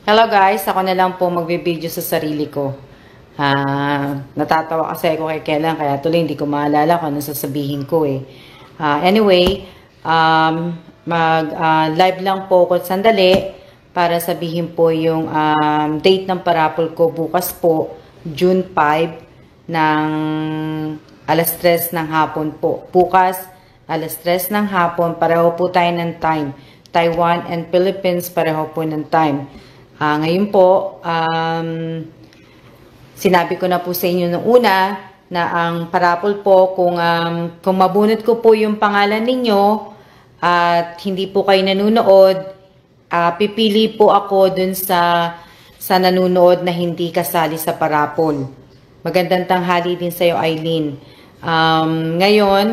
Hello guys, ako na lang po magbe-video sa sarili ko. Natatawa kasi ako kay Kellen, kaya tuloy hindi ko maalala kung ano sasabihin ko eh. Anyway, live lang po ako sandali para sabihin po yung date ng parapol ko bukas po, June 5 ng alas 3 ng hapon po. Bukas, alas 3 ng hapon, pareho po tayo ng time. Taiwan and Philippines, pareho po ng time. Ngayon po, sinabi ko na po sa inyo noong una na ang parapol po, kung mabunot ko po yung pangalan ninyo at hindi po kayo nanunood, pipili po ako dun sa nanunood na hindi kasali sa parapol. Magandang tanghali din sa'yo, Eileen. Ngayon,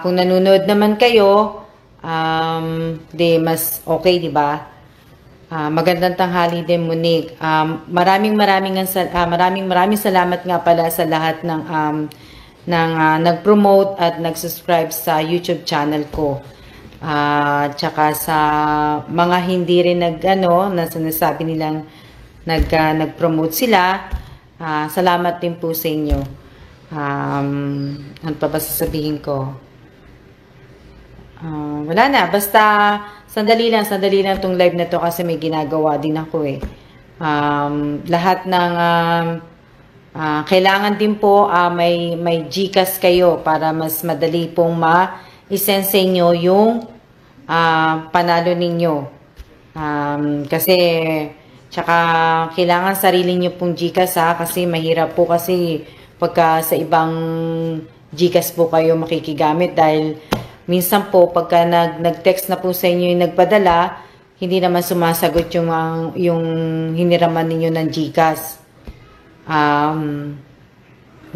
kung nanunood naman kayo, di mas okay, di ba? Magandang tanghali din, Monique. Maraming salamat nga pala sa lahat ng nag-promote at nag-subscribe sa YouTube channel ko. Tsaka sa mga hindi rin na sinasabi nilang nag-promote sila. Salamat din po sa inyo. Ano pa ba sasabihin ko? Wala na, basta sandali lang tong live na to kasi may ginagawa din ako eh. Lahat ng kailangan din po may GCash kayo para mas madali pong ma-send sa inyo yung panalo ninyo. Kasi tsaka kailangan sarili nyo pong GCash kasi mahirap po kasi pagka sa ibang GCash po kayo makikigamit dahil minsan po, pagka nag-text na po sa inyo yung nagpadala, hindi naman sumasagot yung hiniraman ninyo ng GCash. Ano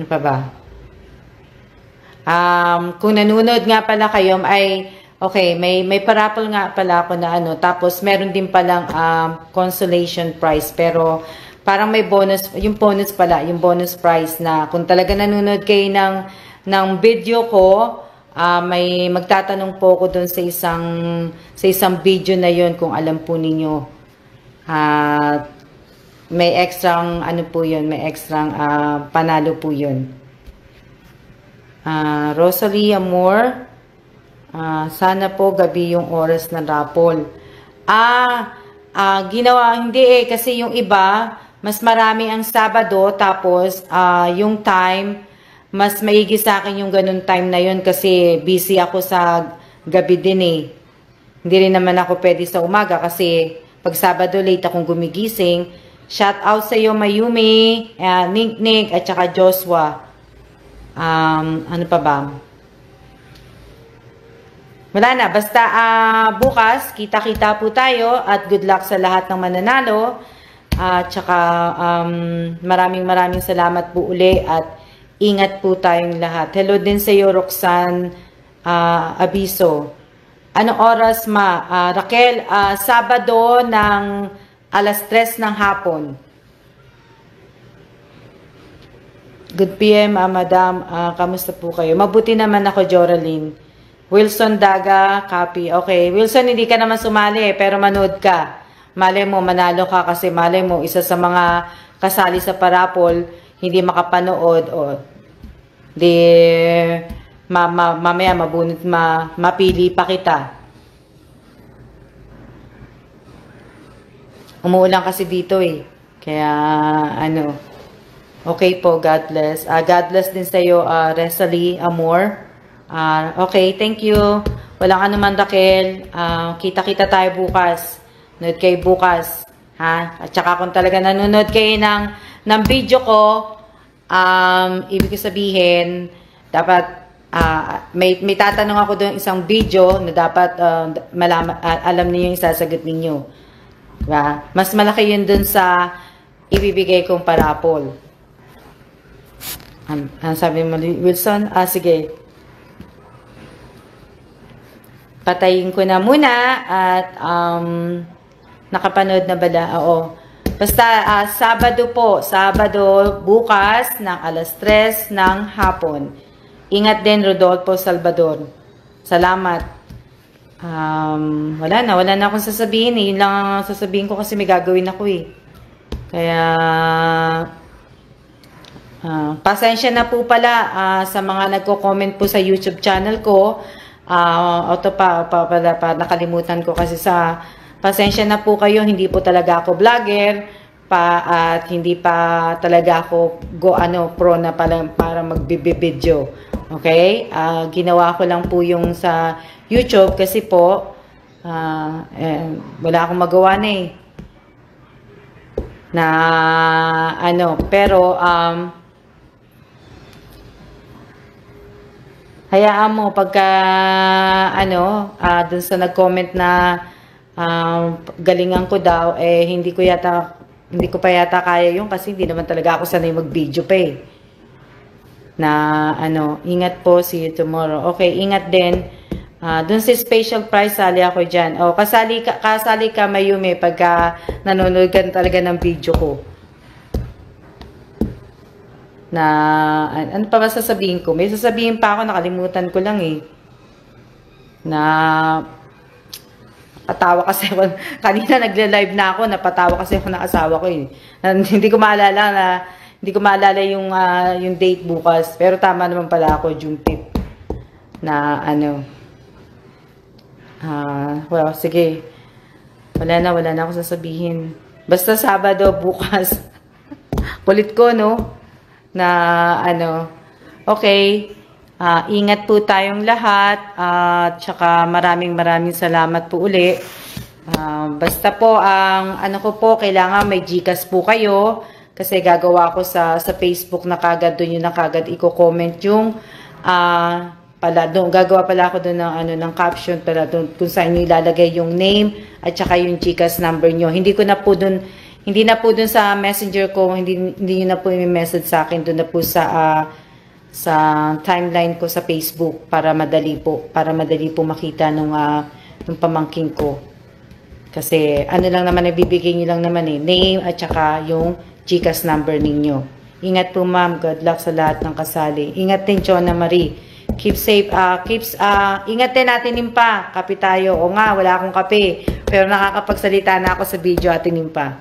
pa ba? Kung nanonood nga pala kayo, ay, okay, may parapol nga pala ako na tapos meron din palang consolation prize, pero parang may bonus, yung bonus prize na kung talaga nanonood kayo ng video ko, may magtatanong po ako doon sa isang video na yon kung alam po ninyo. May extrang po yun, may extrang panalo po yun. Rosalie Amor, sana po gabi yung oras ng rapol. Ginawa, hindi kasi yung iba, mas marami ang Sabado, tapos yung time, mas maigi sa akin yung ganun time na yun kasi busy ako sa gabi din eh. Hindi rin naman ako pwede sa umaga kasi pag Sabado late akong gumigising. Shout out sa iyo Mayumi, Nick at saka Joshua. Ano pa ba? Wala na, basta bukas kita-kita po tayo at good luck sa lahat ng mananalo. At saka maraming salamat po uli at ingat po tayong lahat. Hello din sa iyo, Roxanne Abiso. Anong oras, ma? Raquel, Sabado ng alas 3 ng hapon. Good PM, madam. Kamusta po kayo? Mabuti naman ako, Joraline. Wilson Daga, copy. Okay, Wilson, hindi ka naman sumali pero manood ka. Malay mo, manalo ka kasi malay mo, isa sa mga kasali sa parapol, hindi makapanood di mamaya mabunot mapili pa kita. Umuulan kasi dito eh. Kaya okay po, God bless. God bless din sa iyo, Rosalie Amor. Okay, thank you. Walang anuman, Raquel. Kita-kita tayo bukas. Nanood kayo bukas. At saka kung talaga nanonood kayo ng video ko, ibig sabihin, dapat, may tatanong ako doon isang video na dapat alam niyo yung sasagot ninyo. Diba? Mas malaki yun doon sa ibibigay kong parapol. Sabi mo, Wilson? Sige. Patayin ko na muna at nakapanood na bala? Oo. Basta Sabado po, Sabado bukas ng alas 3 ng hapon. Ingat din, Rodolfo Salvador. Salamat. wala na akong sasabihin eh. Yun lang ang sasabihin ko kasi may gagawin ako eh. Kaya, pasensya na po pala sa mga nagko-comment po sa YouTube channel ko. Nakalimutan ko kasi pasensya na po kayo, hindi po talaga ako vlogger at hindi pa talaga ako pro na para magbibideo. Okay? Ginawa ko lang po yung sa YouTube kasi po wala akong magawa na eh. Pero hayaan mo pagka dun sa nag-comment na galingan ko daw hindi ko pa yata kaya yun kasi hindi naman talaga ako sanay mag-video pa eh. Ingat po, see you tomorrow. Okay, ingat din. Dun sa special prize, sali ako dyan. Kasali ka Mayumi pagka nanonood ka talaga ng video ko. Ano pa ba sasabihin ko? May sasabihin pa ako, nakalimutan ko lang eh. Napatawa kasi ako. Kanina nagle-live na ako, napatawa kasi ako ng asawa ko eh. Hindi ko maalala yung date bukas. Pero tama naman pala ako, June 5. Well, sige. Wala na ako sasabihin. Basta Sabado bukas. Kulit ko, no? Okay. Ingat po tayong lahat. Tsaka maraming salamat po uli. Basta po, kailangan may GCash po kayo. Kasi gagawa ko sa Facebook na kagad, doon yun na kagad i-comment yung gagawa pala ako doon ng caption pala doon kung saan nyo ilalagay yung name at saka yung GCash number nyo. Hindi na po doon sa messenger ko, hindi nyo na po i-message sa akin, doon na po sa timeline ko sa Facebook para madali po makita nung pamangking ko. Kasi lang naman ibibigay nyo lang naman eh, name at saka yung GCash number ninyo. Ingat po ma'am, good luck sa lahat ng kasali. Ingat din Chona Marie. Keep safe, ingat din natin Nimpa, kape tayo. O nga, wala akong kape, pero nakakapagsalita na ako sa video atin Nimpa.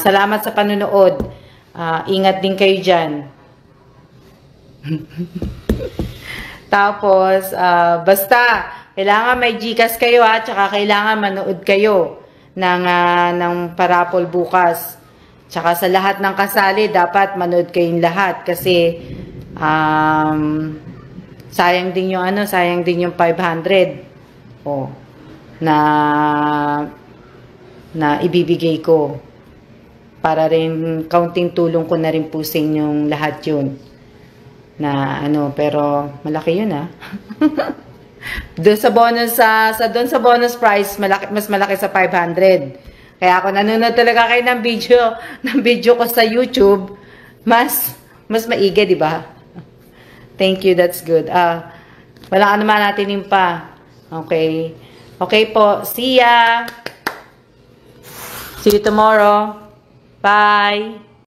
Salamat sa panonood. Ingat din kayo dyan. Tapos, basta, kailangan may GCash kayo tsaka kailangan manood kayo ng parapol bukas. Tsaka sa lahat ng kasali, dapat manood kayong lahat kasi sayang din yung 500 na ibibigay ko para rin kaunting tulong ko na rin po sa inyong lahat yun pero malaki yun doon sa bonus prize mas malaki sa 500. Kaya ako nanonood talaga kayo ng video ko sa YouTube, mas maigi, di ba? Thank you, that's good. Wala ka naman natin yung pa. Okay. Okay po. See ya. See you tomorrow. Bye.